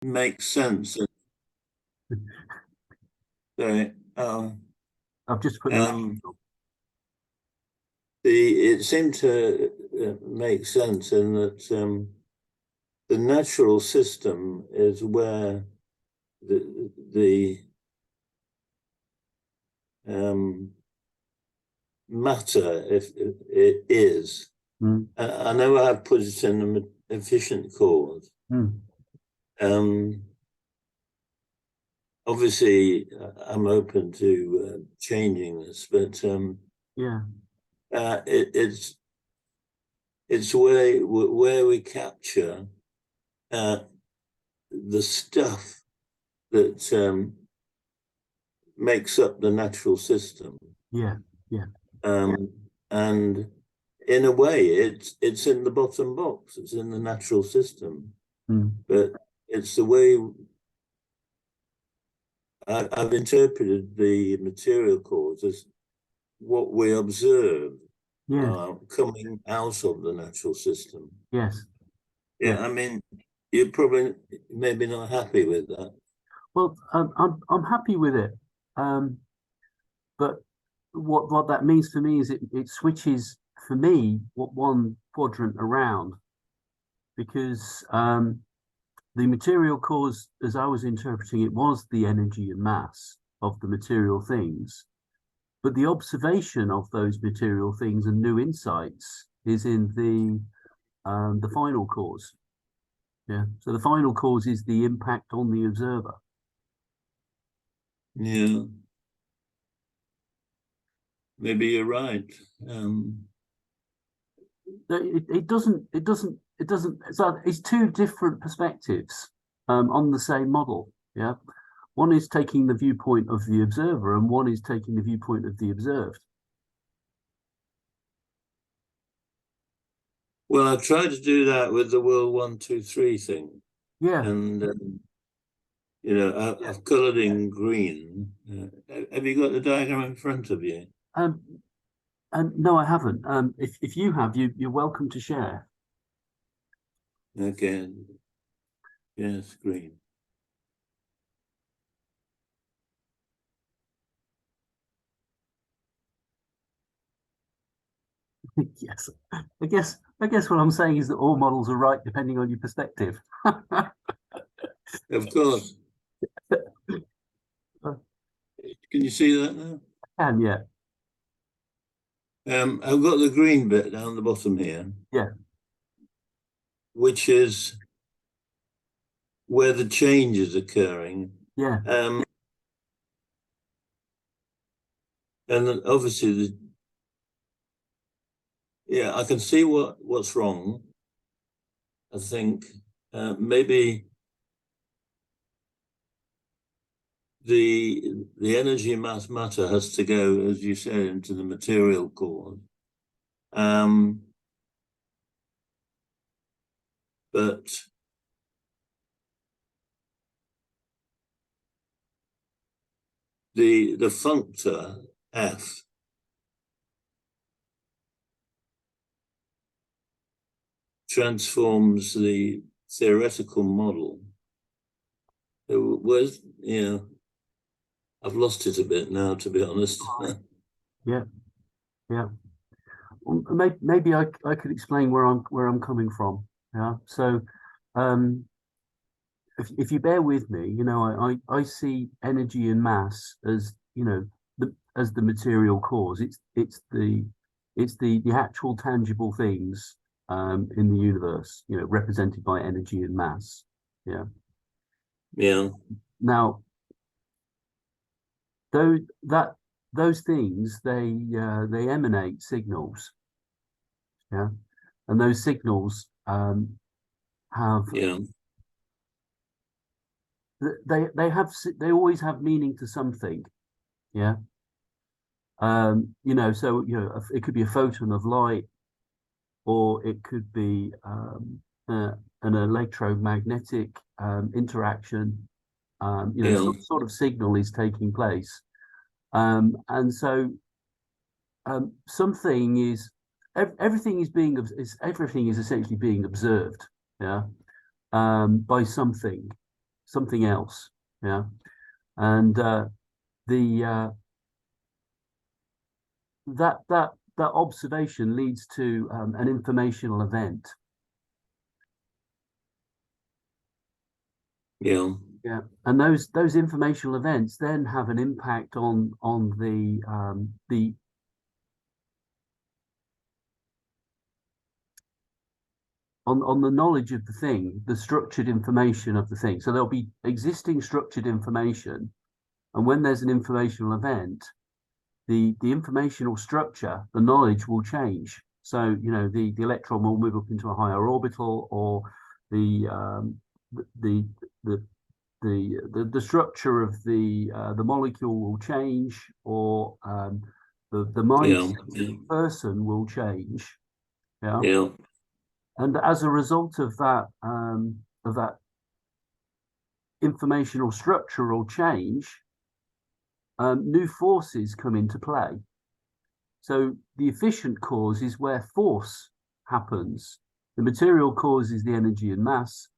makes sense. Sorry. I've just put the it seemed to make sense in that the natural system is where the matter, if it is. I know I've put it in an efficient cause. Obviously, I'm open to changing this, but it's where we capture the stuff that makes up the natural system. And in a way, it's in the bottom box. It's in the natural system, but it's the way I've interpreted the material cause as what we observe coming out of the natural system. I mean, you're probably maybe not happy with that. Well, I'm happy with it, but what that means for me is it switches for me one quadrant around, because the material cause, as I was interpreting it, was the energy and mass of the material things, but the observation of those material things and new insights is in the final cause. So the final cause is the impact on the observer. Maybe you're right. It's two different perspectives on the same model. One is taking the viewpoint of the observer, and one is taking the viewpoint of the observed. Well, I tried to do that with the world 1, 2, 3 thing. And I've coloured in green. Have you got the diagram in front of you? No, I haven't. If you have, you're welcome to share. Okay. Yes, green. Yes, I guess what I'm saying is that all models are right depending on your perspective. Of course. Can you see that now? I can, yeah. I've got the green bit down the bottom here. Which is where the change is occurring. And then obviously I can see what's wrong. I think maybe the energy and mass matter has to go, as you said, into the material cause. But the functor F transforms the theoretical model. It was, I've lost it a bit now, to be honest. Maybe I could explain where I'm coming from. So if you bear with me, I see energy and mass as as the material cause. It's the actual tangible things in the universe, represented by energy and mass. Now, those things, they emanate signals. And those signals have they always have meaning to something. So it could be a photon of light, or it could be an electromagnetic interaction. Some sort of signal is taking place, and so something is everything is essentially being observed by something. something else. Yeah, and that observation leads to an informational event. Yeah. Yeah, and those informational events then have an impact on the on the knowledge of the thing, the structured information of the thing. So there'll be existing structured information, and when there's an informational event, the informational structure, the knowledge will change. So, you know, the electron will move up into a higher orbital, or the structure of the molecule will change, or the mindset of the person will change. Yeah. Yeah. And as a result of that informational structural change, new forces come into play. So the efficient cause is where force happens. The material cause is the energy and mass.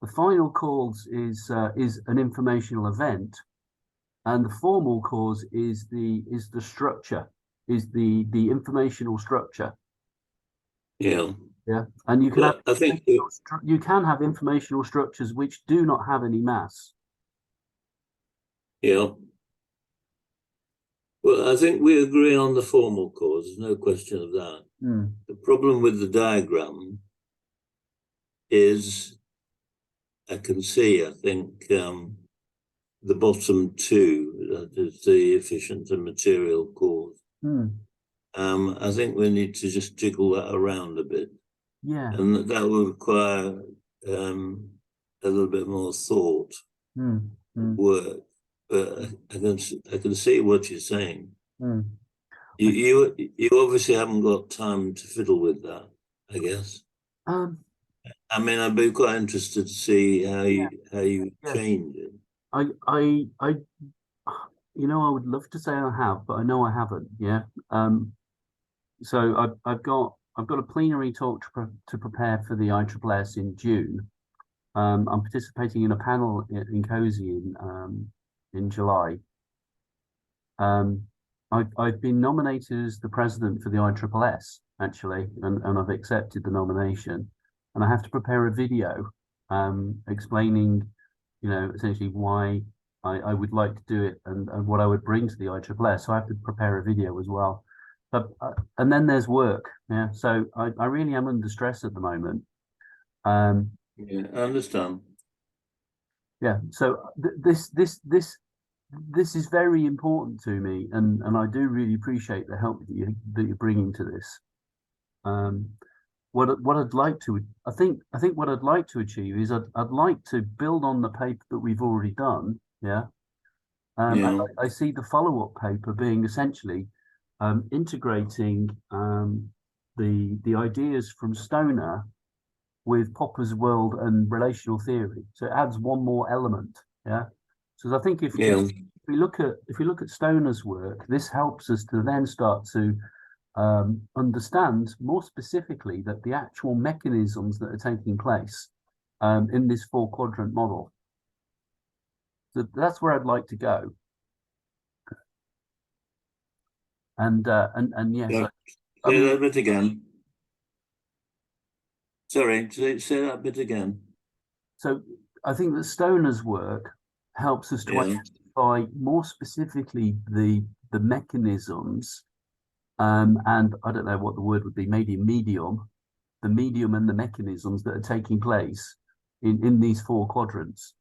The final cause is an informational event, and the formal cause is the structure, is the informational structure. Yeah. Yeah, and you can have I think you can have informational structures which do not have any mass. Yeah. Well, I think we agree on the formal cause. There's no question of that. The problem with the diagram is I can see, I think, the bottom two, that is the efficient and material cause. I think we need to just jiggle that around a bit. Yeah. And that will require a little bit more thought, work. But I can see what you're saying. You obviously haven't got time to fiddle with that, I guess. I mean, I'd be quite interested to see how you change it. You know, I would love to say I have, but I know I haven't. Yeah. So I've got a plenary talk to prepare for the ISSS in June. I'm participating in a panel in Cozy in July. I've been nominated as the president for the ISSS, actually, and I've accepted the nomination. And I have to prepare a video explaining, you know, essentially why I would like to do it and what I would bring to the ISSS. So I have to prepare a video as well. But and then there's work. Yeah. So I really am under stress at the moment. Yeah, I understand. Yeah. So this is very important to me, and I do really appreciate the help that you're bringing to this. What I'd like to, I think what I'd like to achieve is I'd like to build on the paper that we've already done. Yeah. I see the follow-up paper being essentially integrating the ideas from Stoner with Popper's world and relational theory. So it adds one more element. Yeah. So I think if we look at Stoner's work, this helps us to then start to understand more specifically that the actual mechanisms that are taking place in this 4-quadrant model. So that's where I'd like to go. And yes. Say that bit again. Sorry, say that bit again. So I think that Stoner's work helps us to identify more specifically the mechanisms, and I don't know what the word would be, maybe the medium and the mechanisms that are taking place in these 4 quadrants.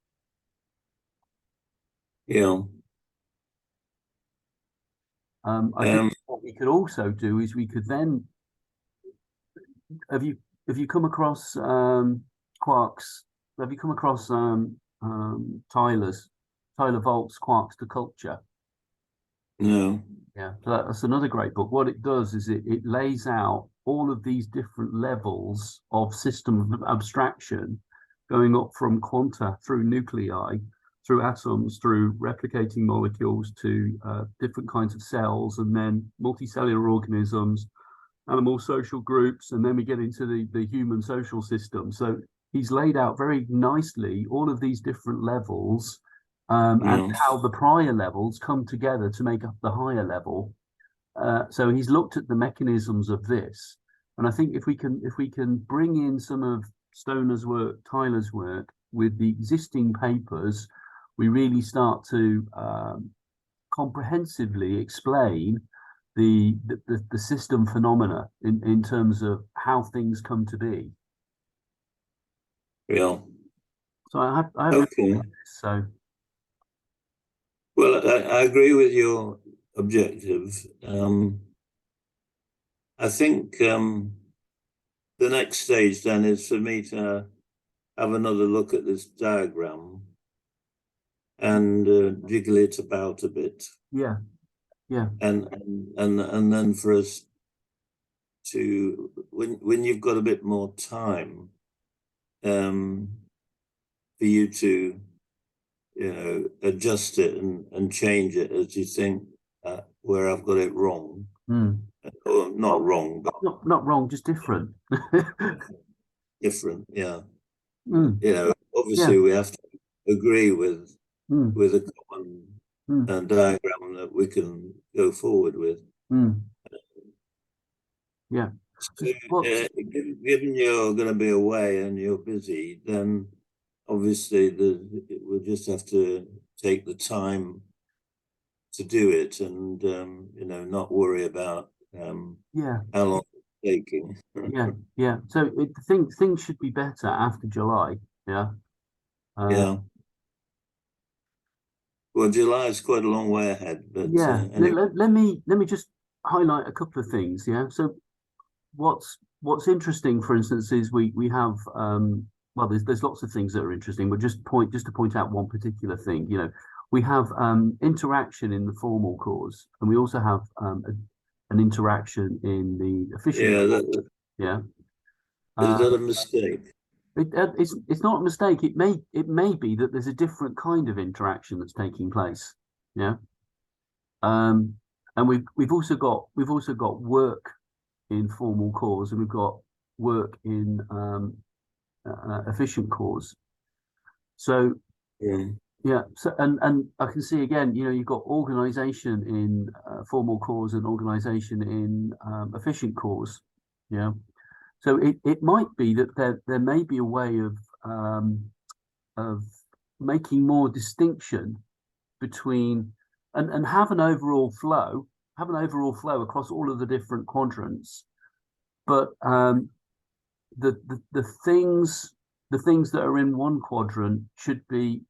Yeah. I think what we could also do is we could then, have you come across Quark's? Have you come across Tyler Volk's Quarks to Culture? No. Yeah, so that's another great book. What it does is it lays out all of these different levels of system of abstraction, going up from quanta through nuclei, through atoms, through replicating molecules to different kinds of cells, and then multicellular organisms, animal social groups, and then we get into the human social system. So he's laid out very nicely all of these different levels, and how the prior levels come together to make up the higher level. So he's looked at the mechanisms of this, and I think if we can bring in some of Stoner's work, Tyler's work with the existing papers, we really start to comprehensively explain the system phenomena in terms of how things come to be. Yeah. So I have okay. So well, I agree with your objective. I think the next stage then is for me to have another look at this diagram and jiggle it about a bit. Yeah. And then for us to, when you've got a bit more time, for you to, adjust it and change it as you think where I've got it wrong. Or not wrong, but not wrong, just different. Different, yeah. Obviously we have to agree with a common diagram that we can go forward with. Yeah. So, given you're going to be away and you're busy, then obviously we'll just have to take the time to do it, and not worry about how long it's taking. Yeah. So things should be better after July. Yeah. Yeah. Well, July is quite a long way ahead, but anyway. Let me just highlight a couple of things. Yeah. So what's interesting, for instance, is we have well, there's lots of things that are interesting, but just to point out one particular thing. We have interaction in the formal cause, and we also have an interaction in the efficient. Yeah. Is that a mistake? It's not a mistake. It may be that there's a different kind of interaction that's taking place. Yeah. And we've also got work in formal cause, and we've got work in efficient cause. So so and I can see again, you've got organization in formal cause and organization in efficient cause. Yeah. So it might be that there may be a way of making more distinction between and have an overall flow across all of the different quadrants, but the things that are in one quadrant should be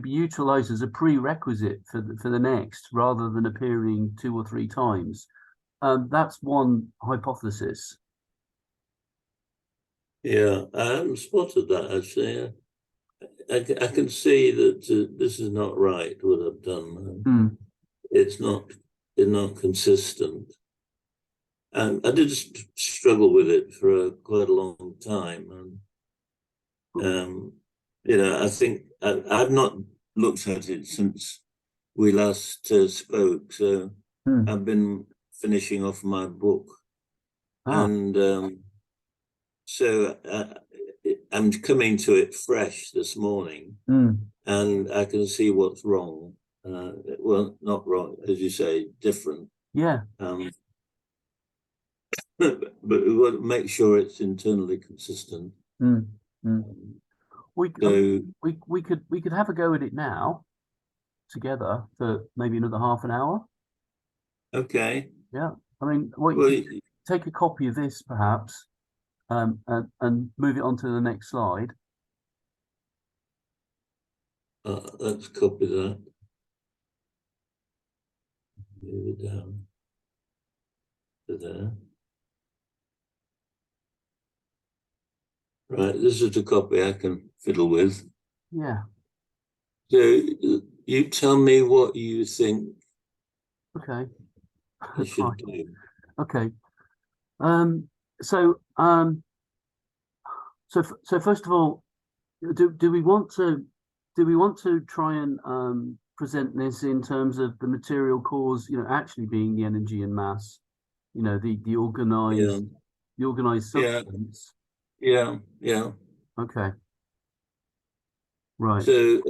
utilized as a prerequisite for the next, rather than appearing 2 or 3 times. That's one hypothesis. Yeah, I haven't spotted that actually. I can see that this is not right, what I've done. It's not consistent. And I did struggle with it for quite a long time. And, I think I've not looked at it since we last spoke. So I've been finishing off my book. And so I'm coming to it fresh this morning, and I can see what's wrong. Well, not wrong, as you say, different. Yeah. But we want to make sure it's internally consistent. We could have a go at it now together for maybe another half an hour. Okay. Yeah. I mean, take a copy of this perhaps, and move it on to the next slide. Let's copy that. Move it down to there. Right, this is the copy I can fiddle with. Yeah. So you tell me what you think. Okay. I should do. Okay. So first of all, do we want to try and present this in terms of the material cause, actually being the energy and mass, the organized substance, Yeah, yeah. Okay. Right. So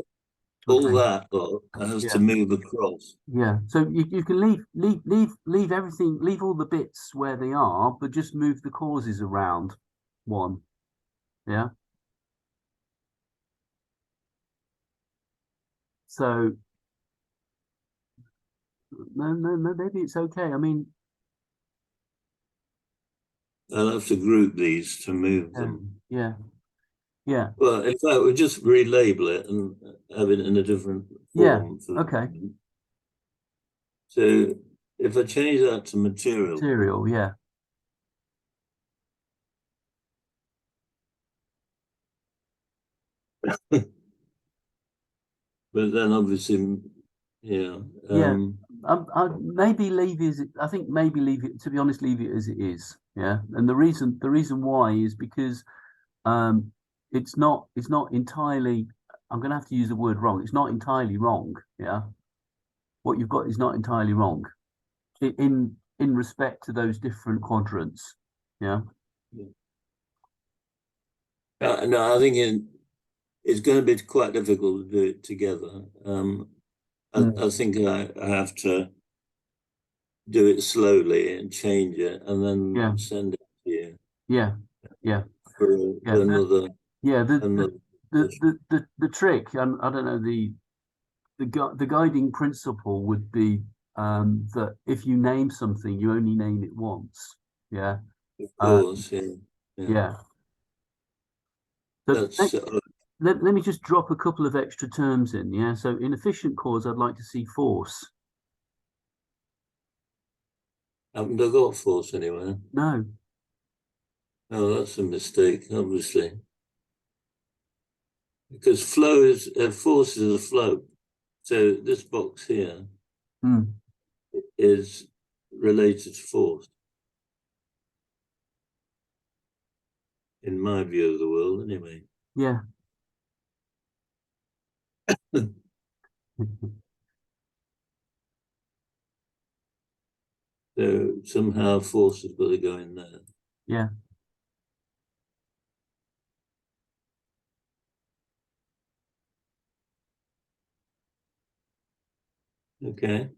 all Okay. that has to Yeah. move across. Yeah. So you can leave everything, leave all the bits where they are, but just move the causes around one. Yeah. So no, maybe it's okay. I mean, I'll have to group these to move yeah, them. yeah, yeah, Well, in fact, we'll just relabel it and have it in a different yeah. form for the Okay. moment. So if I change that to material, Material. Yeah. but then obviously, yeah, Yeah. I maybe leave it. I think maybe leave it. To be honest, leave it as it is. Yeah. And the reason why is because um, it's not entirely. I'm going to have to use the word wrong. It's not entirely wrong. Yeah. What you've got is not entirely wrong in respect to those different quadrants. Yeah. no, I think it's going to be quite difficult to do it together. Mm. I think I have to do it slowly and change it and then Yeah. send it to you Yeah. Yeah. for, Yeah. for another Yeah. another session. The trick. I don't know the guiding principle would be that if you name something, you only name it once. Yeah. Of Uh, course, yeah, yeah. yeah. So That's let me just drop a couple of extra terms in. Yeah. So in efficient cause, I'd like to see force. haven't I got force anywhere? No. Oh, that's a mistake, obviously, because flow is force is a flow. So this box here Mm. is related to force, in my view of the world, anyway. Yeah. So somehow force has got to go in there. Yeah. Okay.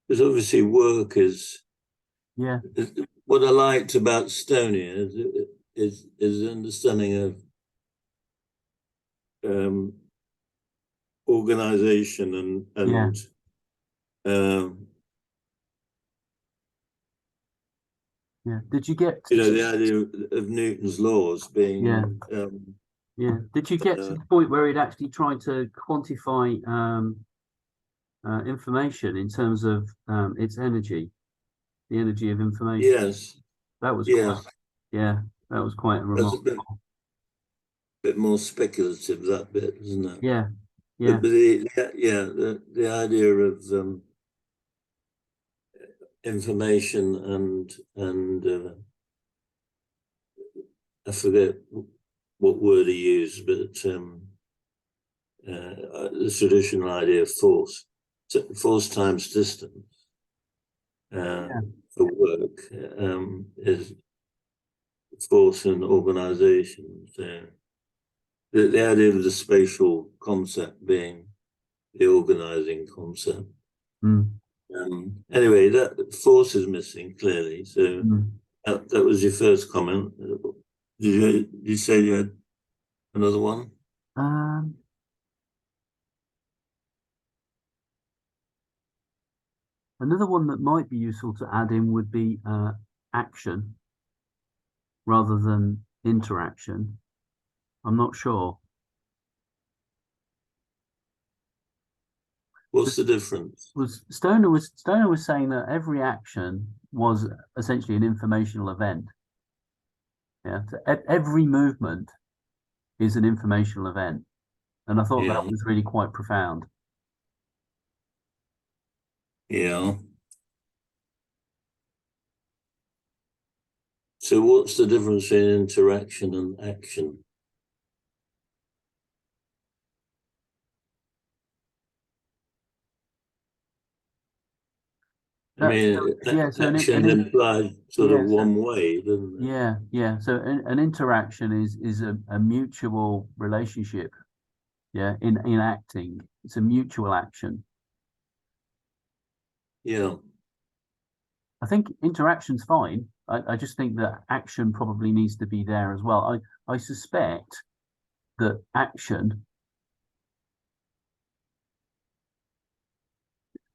Because obviously work Yeah. is what I liked about Estonia is the understanding of um, organization Yeah. and um, Yeah. Did you get you know, the idea of Newton's laws yeah. being Yeah. Did you get to uh, the point where it actually tried to quantify information in terms of its energy, the energy of information? yes, That was quite, yes, yeah, that was quite that's a remarkable. bit more speculative, that bit, isn't it? Yeah. But Yeah. the idea of information and I forget what word he used, but the traditional idea of force, force times distance Yeah. for work is force and organization. So the idea of the spatial concept being the organizing concept. Mm. Anyway, that force is missing clearly. So Mm. that was your first comment. Did you say you had another one? Um, Another one that might be useful to add in would be action rather than interaction. I'm not sure. What's the difference? Stoner was saying that every action was essentially an informational event. Yeah, so every movement is an informational event, and I thought that Yeah, was really quite profound. yeah. So what's the difference between interaction and action? I mean, action implies sort of one way, doesn't it? Yeah. So an interaction is a mutual relationship. Yeah, in acting, it's a mutual action. Yeah. I think interaction's fine. I just think that action probably needs to be there as well. I suspect that action,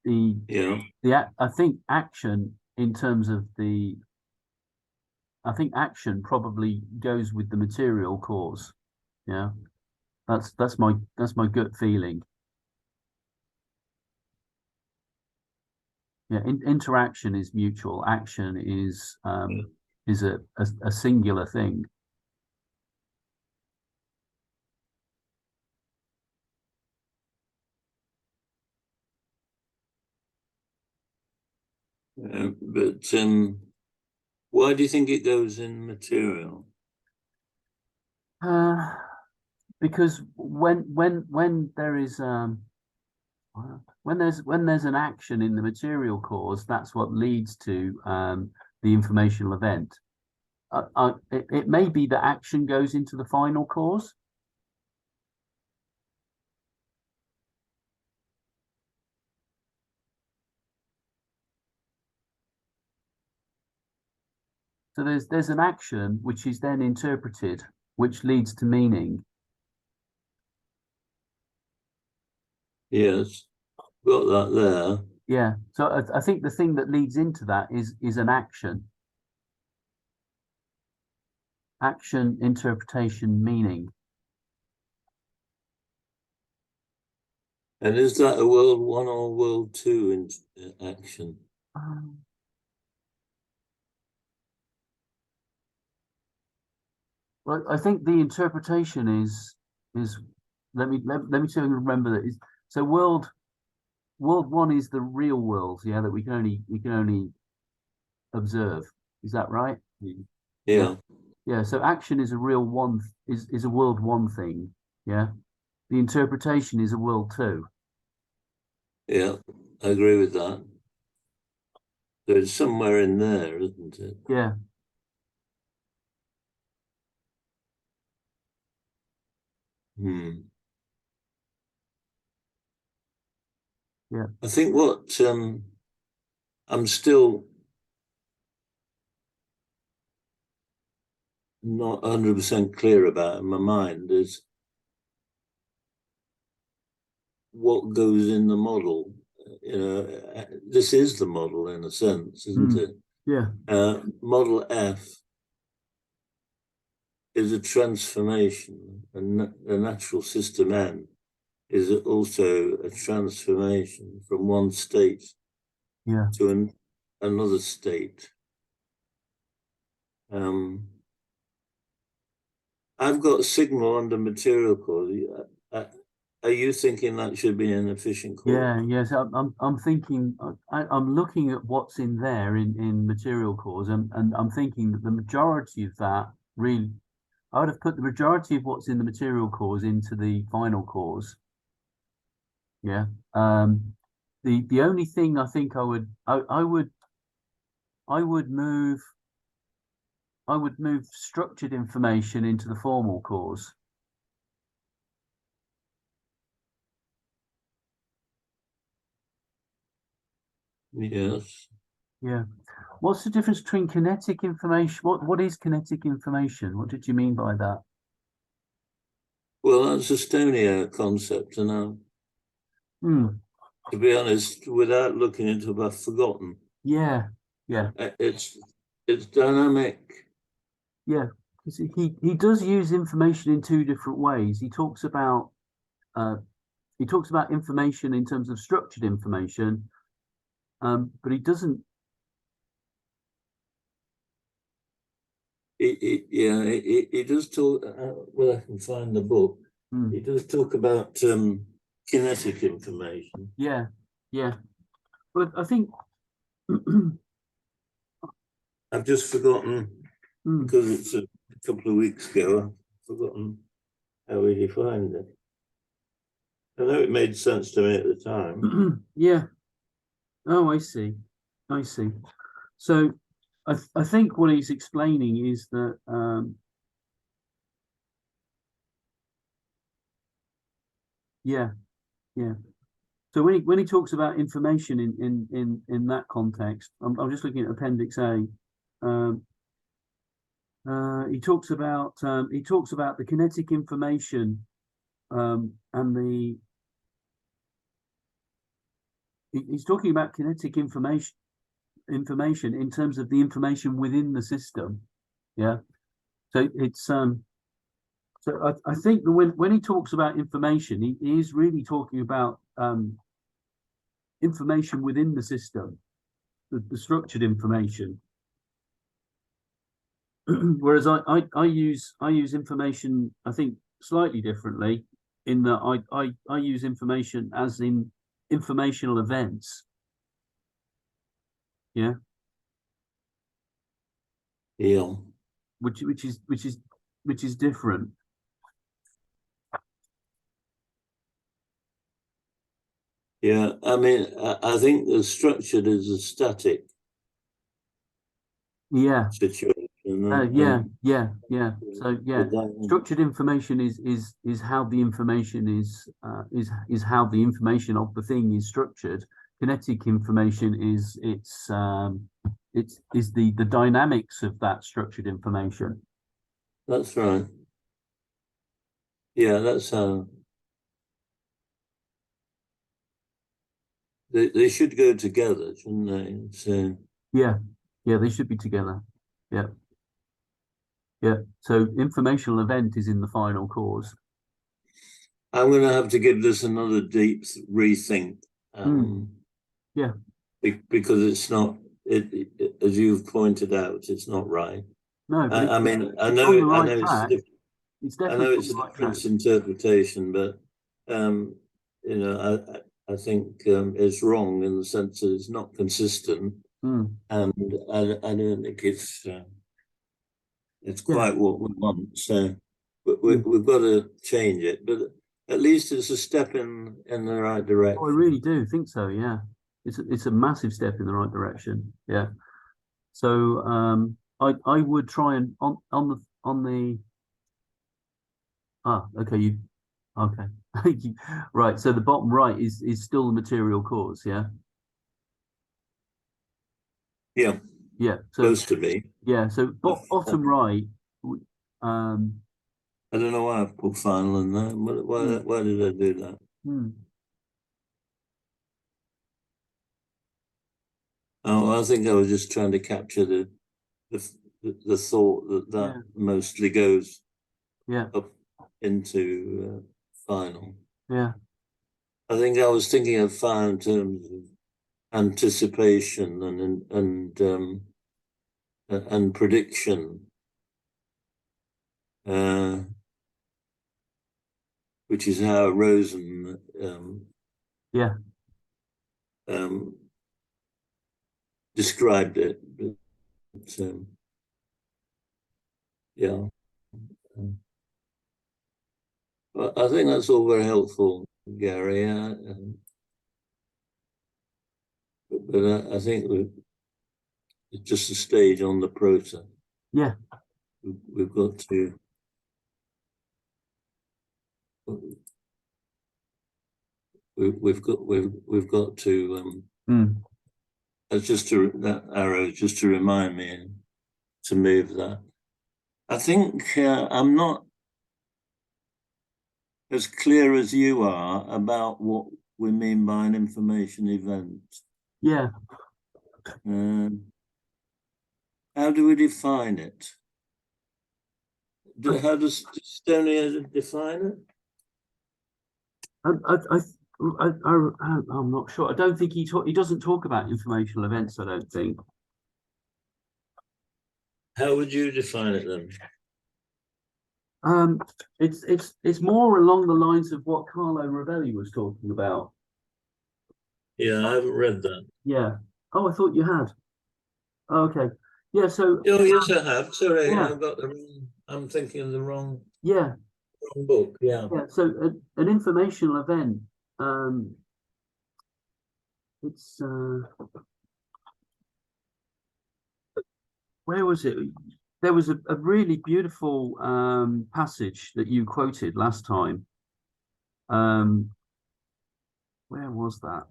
I think action in terms of I think action probably goes with the material cause. Yeah, that's my gut feeling. Yeah, interaction is mutual. Action is a singular thing. But why do you think it goes in material? Because when there is when there's an action in the material cause, that's what leads to the informational event. It may be that action goes into the final cause. So there's an action which is then interpreted, which leads to meaning. Yes, got that there. Yeah. So I think the thing that leads into that is an action. Action, interpretation, meaning. And is that a World 1 or World 2 in action? Well, I think the interpretation is let me see if I can remember that. So world 1 is the real world, yeah, that we can only observe. Is that right? Yeah. Yeah. So action is a real one is a world 1 thing. Yeah. The interpretation is a world 2. Yeah, I agree with that. There's somewhere in there, isn't it? Yeah. Yeah. I think what I'm still not 100% clear about in my mind is what goes in the model. You know, this is the model in a sense, isn't it? Yeah. Model F is a transformation, and the natural system N is also a transformation from one state to another state. I've got sigma under material cause. Are you thinking that should be an efficient cause? Yeah, yes. I'm thinking I'm looking at what's in there in material cause, and I'm thinking that the majority of that really I would have put the majority of what's in the material cause into the final cause. Yeah. The only thing I think I would move structured information into the formal cause. Yes. Yeah. What's the difference between kinetic information? What is kinetic information? What did you mean by that? Well, that's a Estonia concept, and to be honest, without looking into it, I've forgotten. Yeah. It's dynamic. Yeah, because he does use information in 2 different ways. He talks about information in terms of structured information, but he doesn't. He does talk. Well, I can find the book. He does talk about kinetic information. Yeah. But I think I've just forgotten because it's a couple of weeks ago. I've forgotten how he defined it. I know it made sense to me at the time. Yeah. Oh, I see. I see. So I think what he's explaining is that yeah, yeah. So when he talks about information in that context, I'm just looking at Appendix A. Um, he talks about the kinetic information and he's talking about kinetic information in terms of the information within the system. Yeah. So it's so I think that when he talks about information, he is really talking about information within the system, the structured information. Whereas I use information, I think, slightly differently, in that I use information as in informational events. Yeah. Yeah. Which is different. Yeah, I mean, I think the structured is a static situation. Yeah. So yeah, structured information is how the information is how the information of the thing is structured. Kinetic information is the dynamics of that structured information. That's right. Yeah, that's how they should go together, shouldn't they? So yeah, they should be together. Yeah. Yeah. So informational event is in the final cause. I'm going to have to give this another deep rethink. Yeah. Because it's not, as you've pointed out, it's not right. No, but I mean, I know it's definitely it's a different interpretation, but you know, I think it's wrong in the sense that it's not consistent, and I don't think it's quite what we want. So we've got to change it, but at least it's a step in the right direction. Oh, I really do think so. Yeah, it's a massive step in the right direction. Yeah. So I would try and on the okay okay right. So the bottom right is still the material cause. Yeah. Yeah. Yeah. So supposed to be. Yeah. So bottom right. I don't know why I've put final in there. Why did I do that? Oh, I think I was just trying to capture the thought that mostly goes up into final. Yeah. I think I was thinking of final in terms of anticipation and prediction, which is how Rosen described it. But, yeah. Well, I think that's all very helpful, Gary. But I think it's just a stage on the process. Yeah. We've got to. We've got to. That's just that arrow, just to remind me to move that. I think I'm not as clear as you are about what we mean by an information event. Yeah. How do we define it? How does Stoner define it? I'm not sure. I don't think he doesn't talk about informational events. I don't think. How would you define it then? It's more along the lines of what Carlo Rovelli was talking about. Yeah, I haven't read that. Yeah. Oh, I thought you had. Oh, okay. Yeah. So. Oh yes, I have. Sorry, I've got the wrong. I'm thinking of the wrong. Yeah. Wrong book. Yeah. Yeah. So an informational event. It's Where was it? There was a really beautiful passage that you quoted last time. Where was that?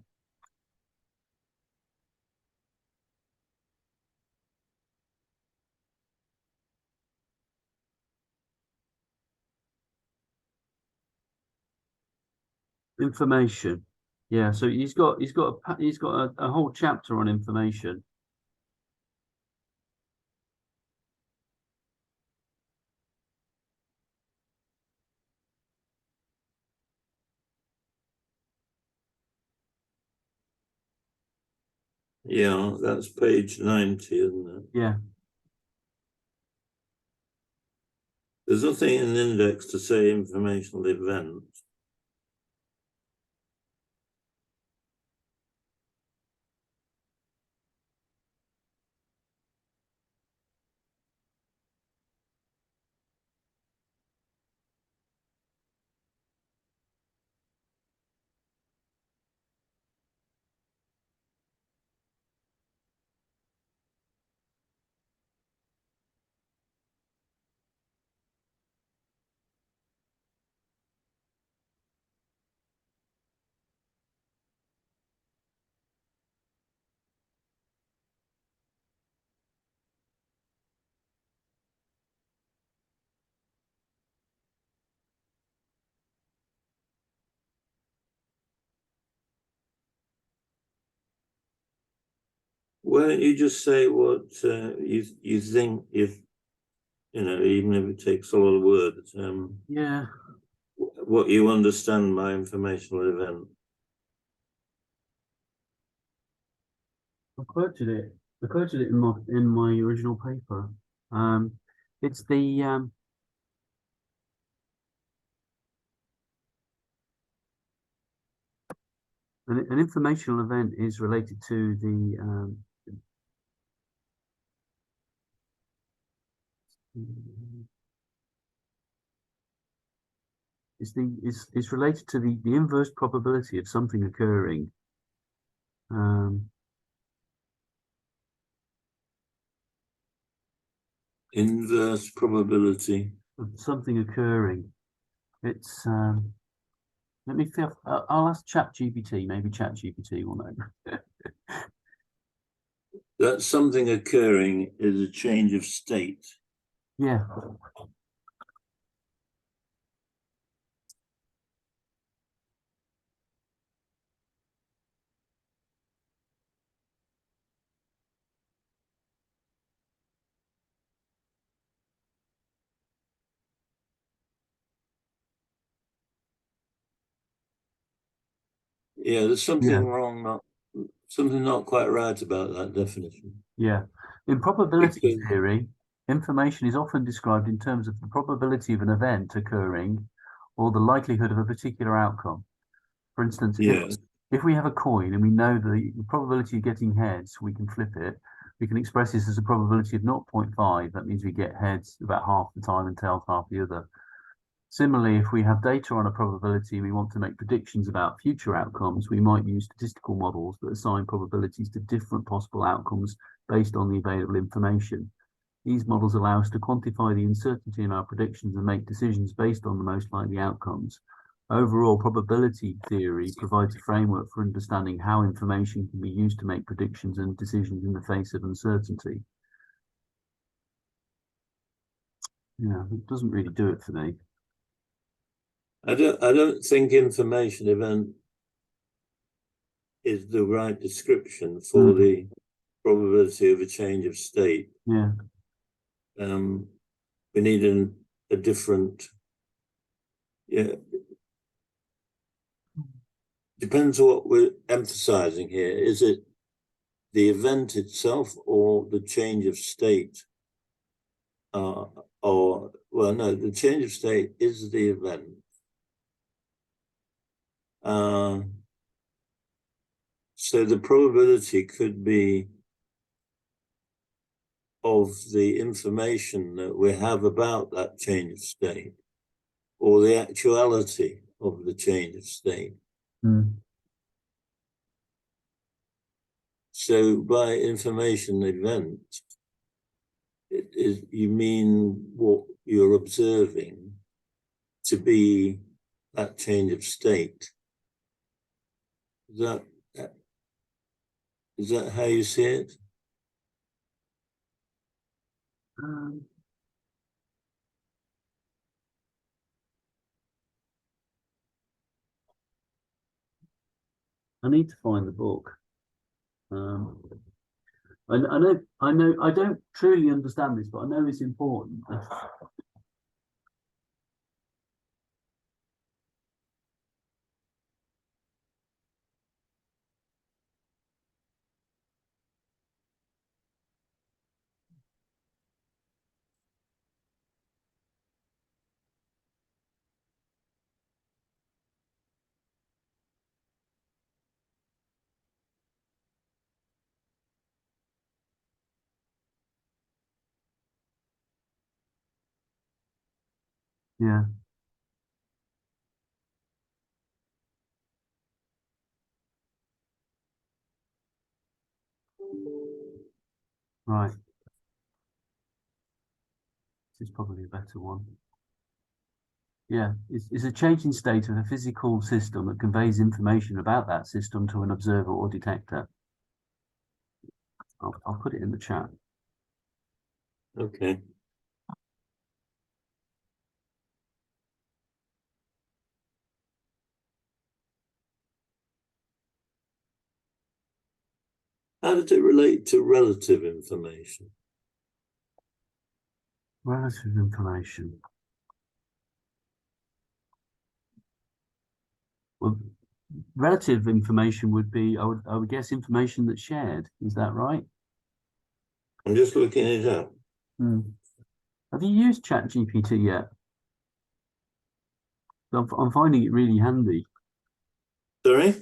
Information. Yeah, so he's got a whole chapter on information. Yeah, that's page 90, isn't it? Yeah. There's nothing in the index to say informational event. Why don't you just say what you think, if even if it takes a lot of words, Yeah. what you understand by informational event? I quoted it. I quoted it in my original paper. It's the an informational event is related to the it's related to the inverse probability of something occurring. Inverse probability of something occurring. It's let me feel. I'll ask ChatGPT. Maybe ChatGPT will know. that something occurring is a change of state. Yeah. Yeah, there's something wrong, something not quite right about that definition. Yeah. In probability theory, information is often described in terms of the probability of an event occurring or the likelihood of a particular outcome. For instance, if we have a coin and we know the probability of getting heads, we can flip it. We can express this as a probability of 0.5. That means we get heads about half the time and tails half the other. Similarly, if we have data on a probability and we want to make predictions about future outcomes, we might use statistical models that assign probabilities to different possible outcomes based on the available information. These models allow us to quantify the uncertainty in our predictions and make decisions based on the most likely outcomes. Overall, probability theory provides a framework for understanding how information can be used to make predictions and decisions in the face of uncertainty. Yeah, it doesn't really do it for me. I don't think information event is the right description for the probability of a change of state. Yeah. We need a different, depends what we're emphasizing here. Is it the event itself or the change of state? No, the change of state is the event. So the probability could be of the information that we have about that change of state or the actuality of the change of state. So by information event, you mean what you're observing to be that change of state? Is that how you see it? I need to find the book. I know, I don't truly understand this, but I know it's important. Yeah. Right. This is probably a better one. Yeah, it's a changing state of a physical system that conveys information about that system to an observer or detector. I'll put it in the chat. Okay. How does it relate to relative information? Relative information. Well, relative information would be, I would guess, information that's shared. Is that right? I'm just looking it up. Have you used ChatGPT yet? I'm finding it really handy. Sorry?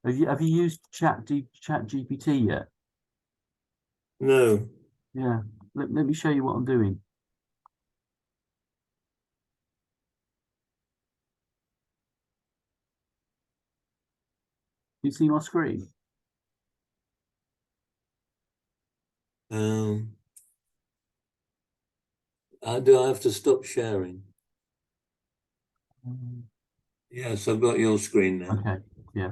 Have you used ChatGPT yet? No. Yeah. Let me show you what I'm doing. You see my screen? Do I have to stop sharing? Yes, I've got your screen now. Okay, yeah.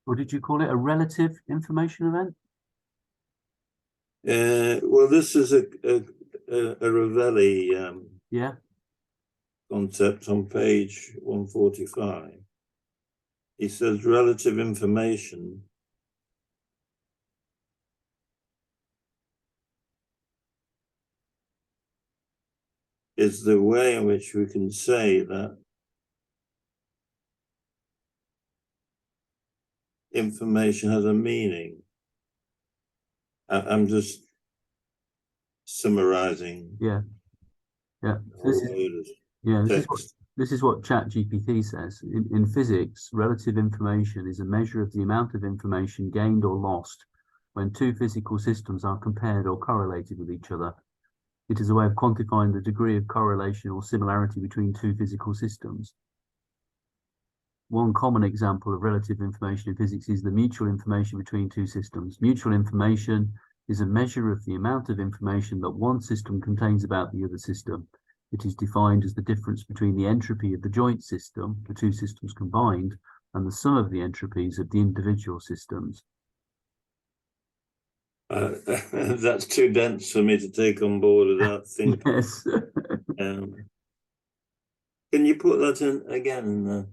Or did you call it a relative information event? Well, this is a Ravelli yeah, concept on page 145. He says relative information is the way in which we can say that information has a meaning. I'm just summarizing. Yeah. This is what ChatGPT says. In physics, relative information is a measure of the amount of information gained or lost when two physical systems are compared or correlated with each other. It is a way of quantifying the degree of correlation or similarity between two physical systems. One common example of relative information in physics is the mutual information between two systems. Mutual information is a measure of the amount of information that one system contains about the other system. It is defined as the difference between the entropy of the joint system, the two systems combined, and the sum of the entropies of the individual systems. That's too dense for me to take on board without thinking. Yes. Can you put that in again in the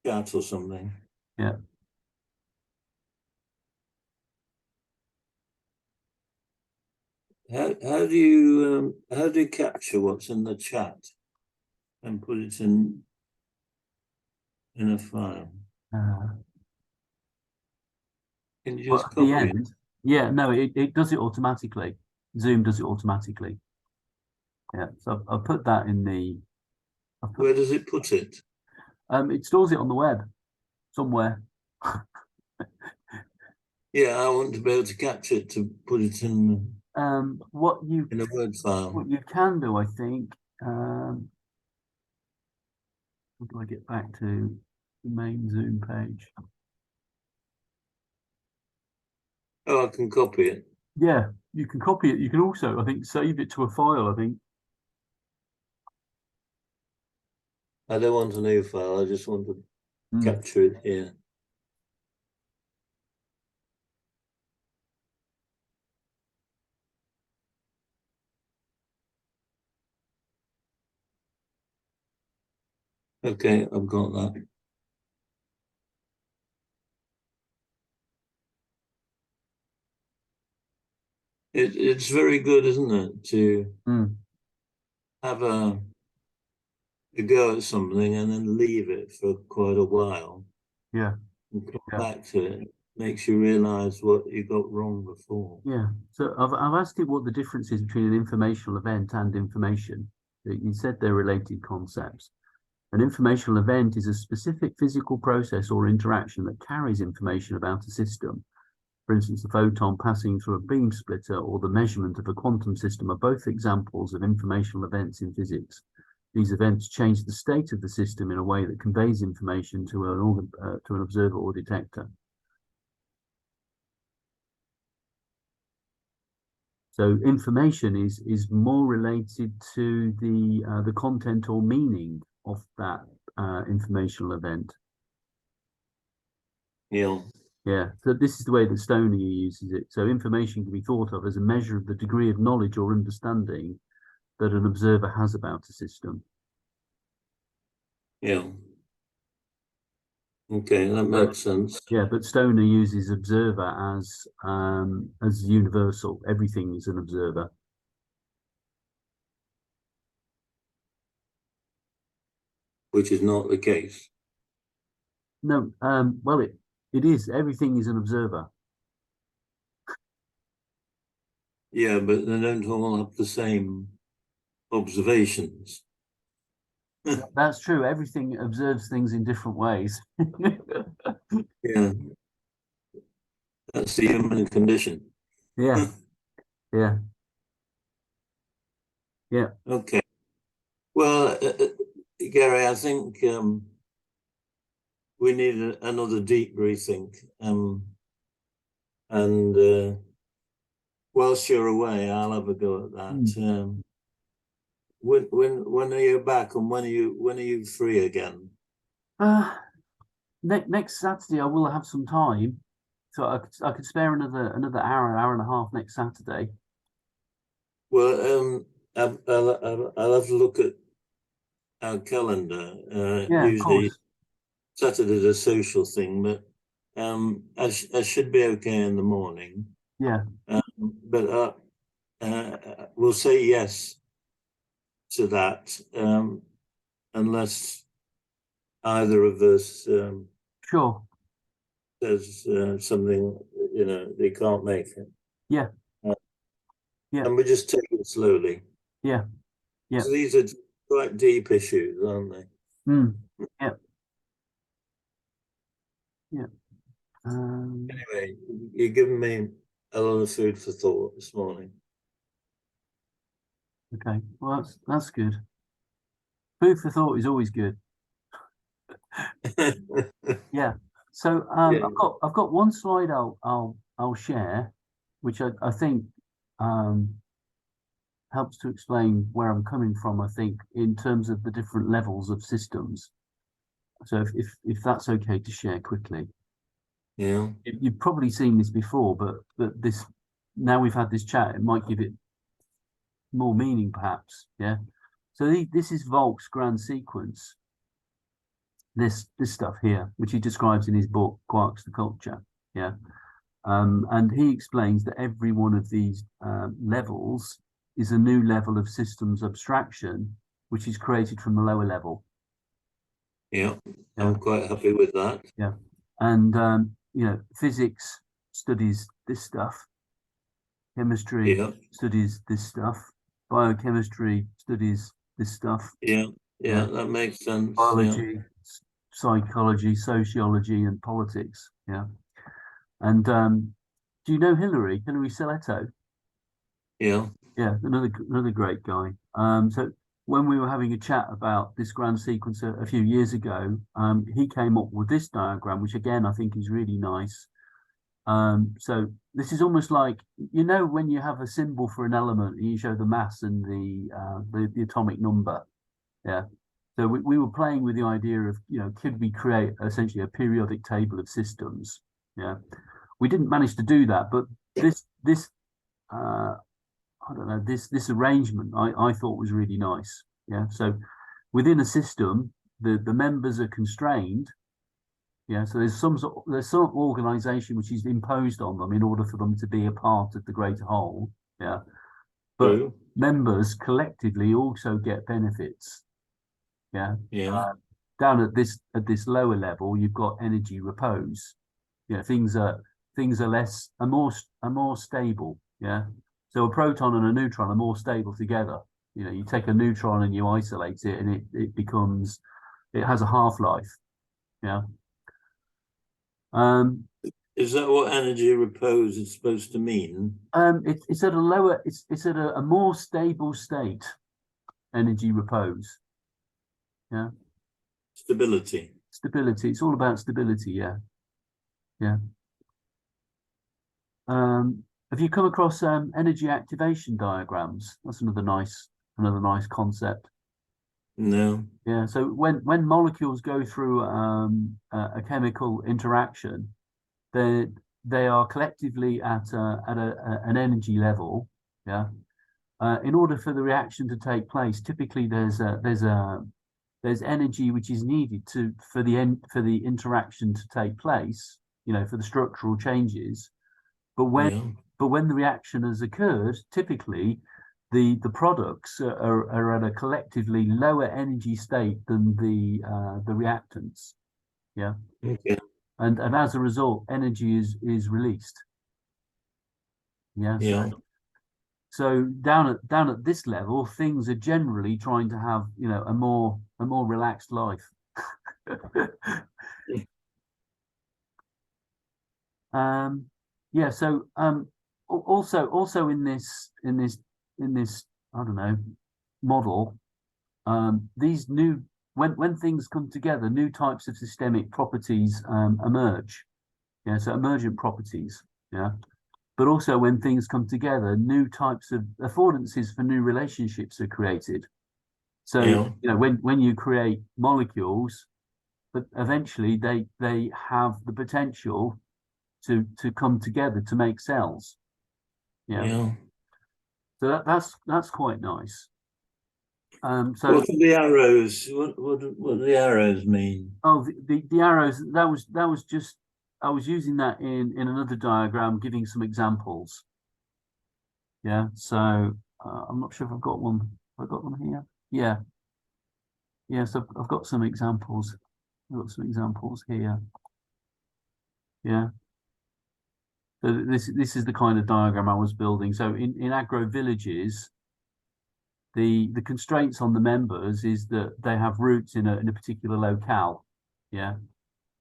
chat or something? Yeah. How do you capture what's in the chat and put it in a file? Can you just copy it? Yeah, no, it does it automatically. Zoom does it automatically. Yeah, so I'll put that in the. Where does it put it? It stores it on the web somewhere. Yeah, I want to be able to capture it to put it in. what you in a Word file. What you can do, I think. How do I get back to the main Zoom page? Oh, I can copy it. Yeah, you can copy it. You can also, I think, save it to a file, I think. I don't want a new file. I just want to capture it here. Okay, I've got that. It's very good, isn't it, to have a go at something and then leave it for quite a while. Yeah. And come back to it. Makes you realise what you got wrong before. Yeah. So I've asked it what the difference is between an informational event and information. You said they're related concepts. An informational event is a specific physical process or interaction that carries information about a system. For instance, the photon passing through a beam splitter or the measurement of a quantum system are both examples of informational events in physics. These events change the state of the system in a way that conveys information to an observer or detector. So information is more related to the content or meaning of that informational event. Yeah. Yeah. So this is the way that Stoner uses it. So information can be thought of as a measure of the degree of knowledge or understanding that an observer has about a system. Yeah. Okay, that makes sense. Yeah, but Stoner uses observer as universal. Everything is an observer. Which is not the case. No, well, it is. Everything is an observer. Yeah, but they don't all have the same observations. That's true. Everything observes things in different ways. Yeah, that's the human condition. Yeah, yeah, yeah. Okay. Well, Gary, I think we need another deep rethink. And whilst you're away, I'll have a go at that. When are you back, and when are you free again? Next Saturday I will have some time, so I could spare another hour and a half next Saturday. Well, I'll have to look at our calendar. Yeah, of Usually course. Saturday's a social thing, but I should be okay in the morning. Yeah. But we'll say yes to that, unless either of us Sure. says something, they can't make it. Yeah. Yeah. And we just take it slowly. Yeah. Yeah. So these are quite deep issues, aren't they? Yeah. Yeah. Anyway, you've given me a lot of food for thought this morning. Okay. Well, that's good. Food for thought is always good. Yeah. So Yeah. I've got one slide I'll share, which I think helps to explain where I'm coming from, I think, in terms of the different levels of systems. So if that's okay to share quickly. Yeah. You've probably seen this before, but this now we've had this chat, it might give it more meaning, perhaps. Yeah. So this is Volk's grand sequence. This stuff here, which he describes in his book Quarks the Culture. Yeah. And he explains that every one of these levels is a new level of systems abstraction, which is created from the lower level. Yeah, I'm quite happy with that. Yeah. And physics studies this stuff, chemistry studies this stuff, biochemistry studies this stuff. Yeah, that makes sense. Biology, psychology, sociology, and politics. Yeah. And do you know Hillary Seletto? Yeah. Yeah, another great guy. So when we were having a chat about this grand sequence a few years ago, he came up with this diagram, which again I think is really nice. So this is almost like, you know, when you have a symbol for an element and you show the mass and the atomic number. Yeah. So we were playing with the idea of, you know, could we create essentially a periodic table of systems? Yeah. We didn't manage to do that, but this I don't know, this arrangement I thought was really nice. Yeah. So within a system, the members are constrained. Yeah. So there's some organization which is imposed on them in order for them to be a part of the greater whole. Yeah. But True. members collectively also get benefits. Yeah. Yeah. Down at this lower level, you've got energy repose. Yeah, are more stable. Yeah. So a proton and a neutron are more stable together. You know, you take a neutron and you isolate it, and it has a half-life. Yeah. Is that what energy repose is supposed to mean? It's at a lower, it's at a more stable state. Energy repose. Yeah. Stability. Stability. It's all about stability. Yeah. Yeah. Have you come across energy activation diagrams? That's another nice concept. No. Yeah. So when molecules go through a chemical interaction, they are collectively at an energy level. Yeah. In order for the reaction to take place, typically there's energy which is needed for the interaction to take place. You know, for the structural changes. But when the reaction has occurred, typically the products are at a collectively lower energy state than the reactants. Yeah. Okay. And as a result, energy is released. Yeah. Yeah. So down at this level, things are generally trying to have, you know, a more relaxed life. Yeah. So also in this I don't know model, these new when things come together, new types of systemic properties emerge. Yeah. So emergent properties. Yeah. But also when things come together, new types of affordances for new relationships are created. So, Yeah. you know, when you create molecules, but eventually they have the potential to come together to make cells. Yeah. Yeah. So that's quite nice. So what are the arrows? What do the arrows mean? oh, the arrows, that was just, I was using that in another diagram, giving some examples. Yeah. So I'm not sure if I've got one. Have I got one here? Yeah. Yeah. So I've got some examples. I've got some examples here. Yeah. So this is the kind of diagram I was building. So in agro villages, the constraints on the members is that they have roots in a particular locale. Yeah.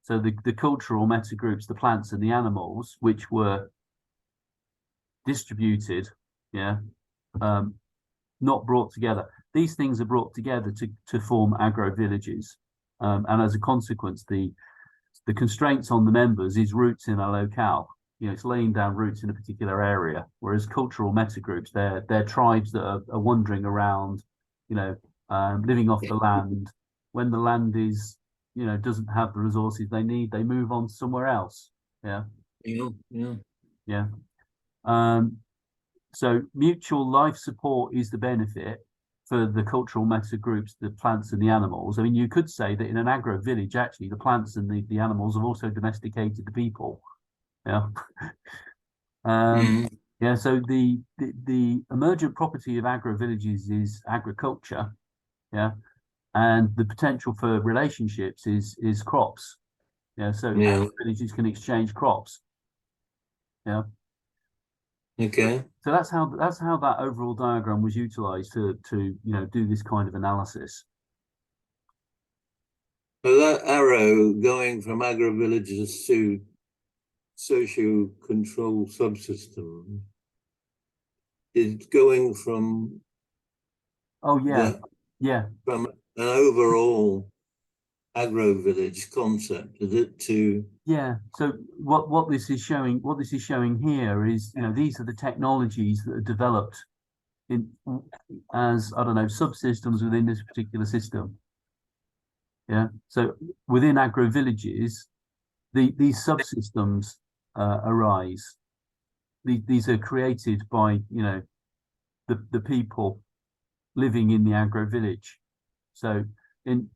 So the cultural meta groups, the plants and the animals, which were distributed, yeah, not brought together. These things are brought together to form agro villages, and as a consequence, the constraints on the members is roots in a locale. You know, it's laying down roots in a particular area. Whereas cultural metagroups, they're tribes that are wandering around, you know, living off the land. When the land is, you know, doesn't have the resources they need, they move on somewhere else. Yeah. Yeah. Yeah. Yeah. So mutual life support is the benefit for the cultural meta groups, the plants and the animals. I mean, you could say that in an agro village, actually, the plants and the animals have also domesticated the people. Yeah. Yeah. So the emergent property of agro villages is agriculture. Yeah. And the potential for relationships is crops. Yeah. So agro villages can exchange crops. Yeah. Okay. So that's how that overall diagram was utilized to you know do this kind of analysis. So that arrow going from agro villages to socio control subsystem is going from from an overall agro-village concept, is it, to so what this is showing here is, these are the technologies that are developed as, I don't know, subsystems within this particular system. So within agro-villages, these subsystems arise. These are created by the people living in the agro-village. So in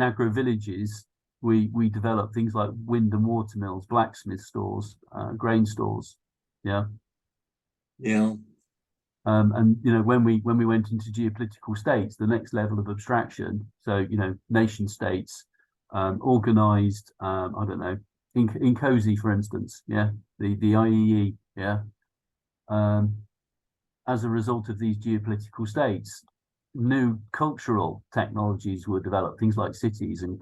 agro-villages, we develop things like wind and water mills, blacksmith stores, grain stores. And when we went into geopolitical states, the next level of abstraction, so nation states, organized, I don't know, in COSI, for instance, the IEE, as a result of these geopolitical states, new cultural technologies were developed, things like cities and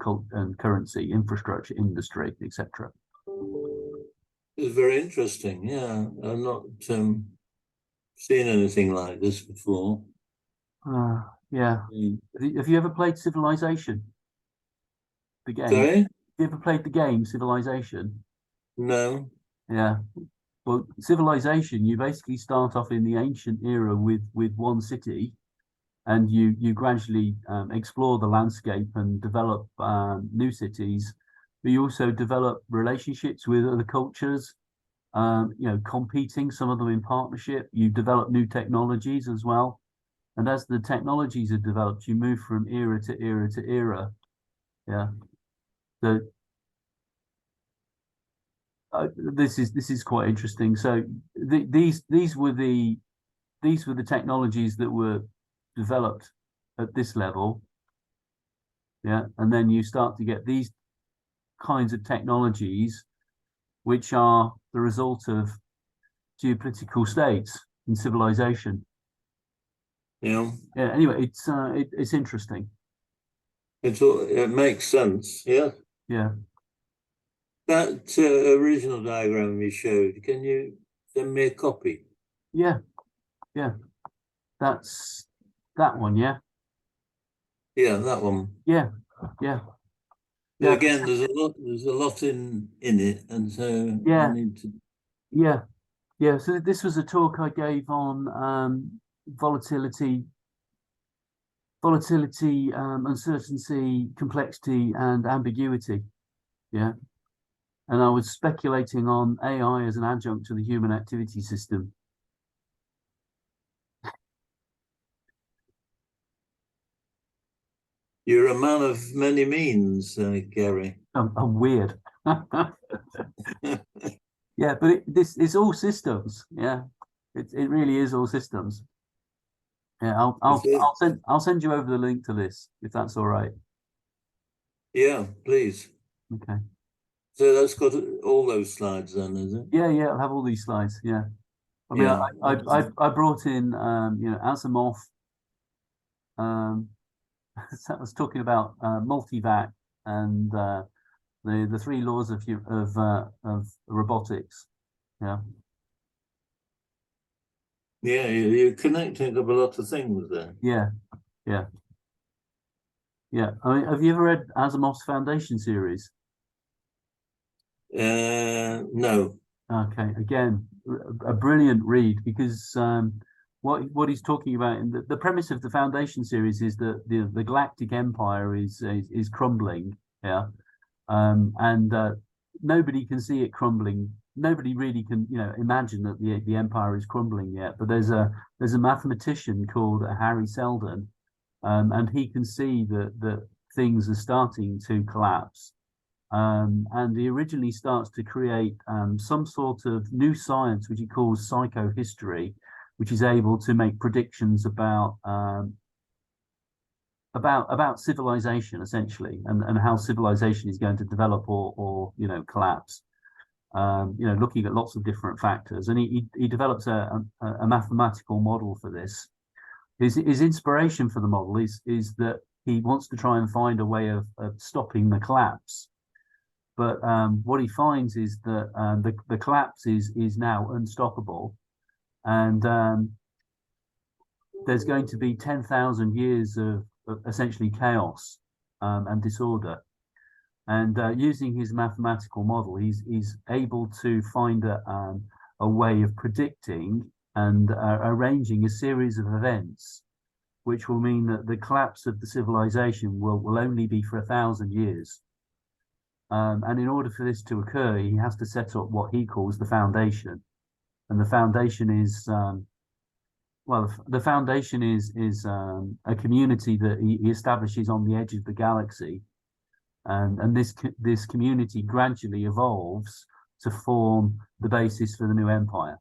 currency, infrastructure, industry, etc. It's very interesting. Yeah, I've not seen anything like this before. Have you ever played Civilization? The game? Sorry? Have you ever played the game Civilization? No. Yeah. Well, Civilization, you basically start off in the ancient era with one city, and you gradually explore the landscape and develop new cities, but you also develop relationships with other cultures, competing, some of them in partnership. You develop new technologies as well. And as the technologies are developed, you move from era to era to era. So this is quite interesting. So these were the technologies that were developed at this level. And then you start to get these kinds of technologies, which are the result of geopolitical states in civilization. Anyway, it's interesting. It makes sense. Yeah. That original diagram you showed, can you send me a copy? Yeah. That's that one. Yeah, that one. Yeah. Again, there's a lot in it, and so I need to. So this was a talk I gave on volatility, uncertainty, complexity, and ambiguity. And I was speculating on AI as an adjunct to the human activity system. You're a man of many means, Gary. I'm weird. But it's all systems. It really is all systems. I'll send you over the link to this, if that's all right. Yeah, please. Okay. So that's got all those slides then, is it? Yeah, I'll have all these slides. I mean, I brought in Asimov. I was talking about multivac and the three laws of robotics. You're connecting up a lot of things there. Yeah. I mean, have you ever read Asimov's Foundation series? No. Okay, again, a brilliant read, because what he's talking about in the premise of the Foundation series is that the galactic empire is crumbling. And nobody can see it crumbling. Nobody really can imagine that the empire is crumbling yet. But there's a mathematician called Harry Seldon, and he can see that things are starting to collapse. And he originally starts to create some sort of new science, which he calls psychohistory, which is able to make predictions about civilization, essentially, and how civilization is going to develop or collapse. Looking at lots of different factors, and he develops a mathematical model for this. His inspiration for the model is that he wants to try and find a way of stopping the collapse. But what he finds is that the collapse is now unstoppable, and there's going to be 10,000 years of essentially chaos and disorder. And using his mathematical model, he's able to find a way of predicting and arranging a series of events, which will mean that the collapse of the civilization will only be for 1,000 years. And in order for this to occur, he has to set up what he calls the foundation. And the foundation is, the foundation is a community that he establishes on the edge of the galaxy. And this community gradually evolves to form the basis for the new empire.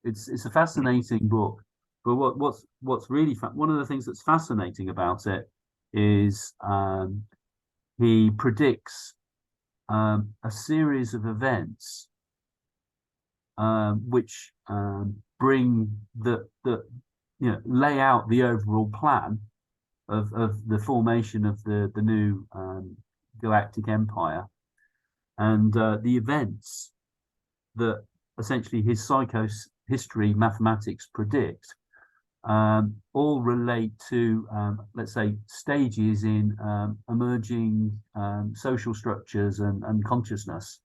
It's a fascinating book, but what's really one of the things that's fascinating about it is he predicts a series of events which bring lay out the overall plan of the formation of the new galactic empire, and the events that essentially his psychohistory mathematics predict all relate to, let's say, stages in emerging social structures and consciousness.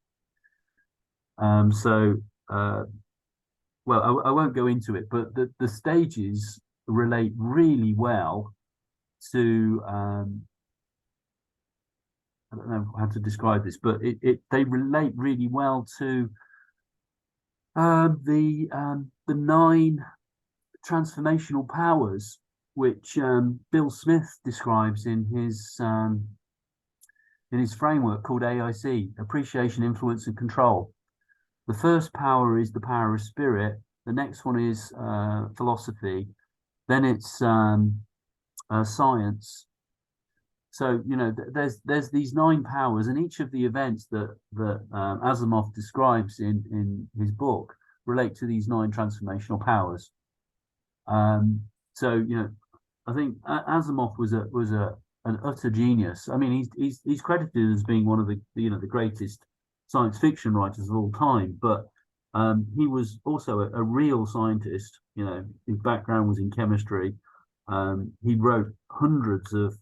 Well, I won't go into it, but the stages relate really well to, I don't know how to describe this, but they relate really well to the 9 transformational powers, which Bill Smith describes in his framework called AIC, Appreciation, Influence, and Control. The first power is the power of spirit. The next one is philosophy. Then it's science. So there's these 9 powers, and each of the events that Asimov describes in his book relate to these 9 transformational powers. So I think Asimov was an utter genius. I mean, he's credited as being one of the the greatest science fiction writers of all time, but he was also a real scientist. His background was in chemistry. He wrote hundreds of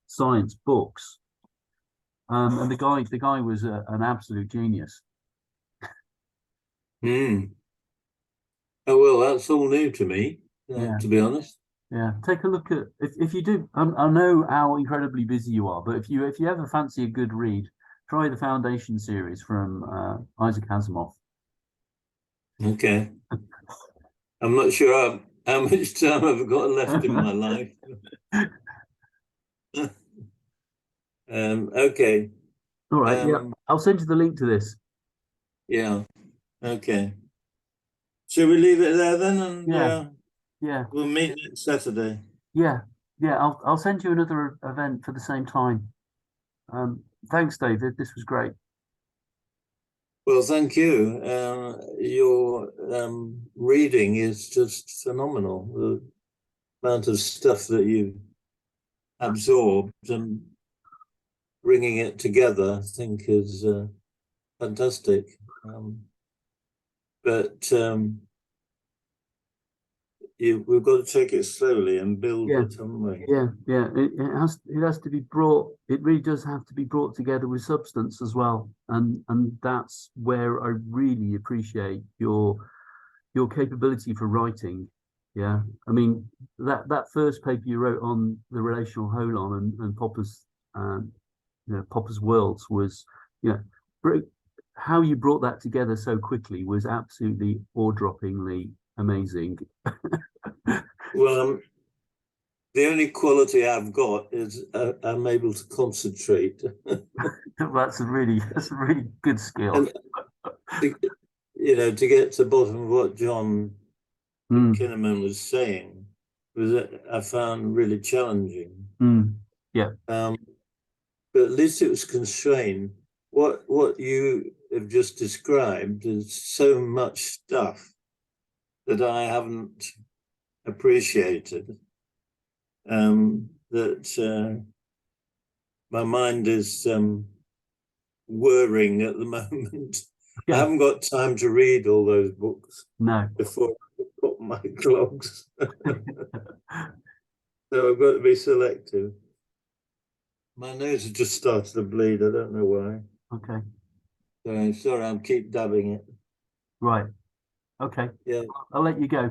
science books, and the guy was an absolute genius. Oh well, that's all new to me, to be honest. Yeah, take a look at if you do. I know how incredibly busy you are, but if you ever fancy a good read, try the Foundation series from Isaac Asimov. Okay. I'm not sure how much time I've got left in my life. Okay. All right. Yeah, I'll send you the link to this. Yeah. Okay. Shall we leave it there then? And yeah, we'll meet next Saturday. Yeah. I'll send you another event for the same time. Thanks, David. This was great. Well, thank you. Your reading is just phenomenal. The amount of stuff that you absorbed and bringing it together, I think, is fantastic. But we've got to take it slowly and build it, haven't we? Yeah. It has to be brought. It really does have to be brought together with substance as well, and that's where I really appreciate your capability for writing. Yeah, I mean that first paper you wrote on the relational holon and Popper's Popper's worlds was how you brought that together so quickly was absolutely awe-droppingly amazing. Well, the only quality I've got is I'm able to concentrate. That's a really good skill. And to get to the bottom of what John Kinnaman was saying I found really challenging. Yeah. But at least it was constrained. What you have just described is so much stuff that I haven't appreciated. That my mind is whirring at the moment. I haven't got time to read all those books before put my clogs. So I've got to be selective. My nose has just started to bleed. I don't know why. Okay. So sorry, I'll keep dabbing it. Right. Okay. Yeah. I'll let you go.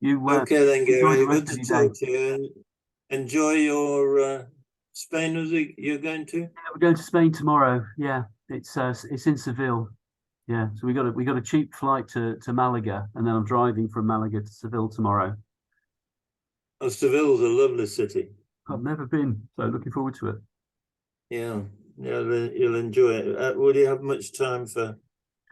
You okay then, Gary. the Good to talk to you. Enjoy your Spain. Was it you're going to? Yeah, we're going to Spain tomorrow. Yeah, it's in Seville. Yeah, so we got a cheap flight to Malaga, and then I'm driving from Malaga to Seville tomorrow. Oh, Seville's a lovely city. I've never been, so looking forward to it. Yeah, yeah, you'll enjoy it. Will you have much time for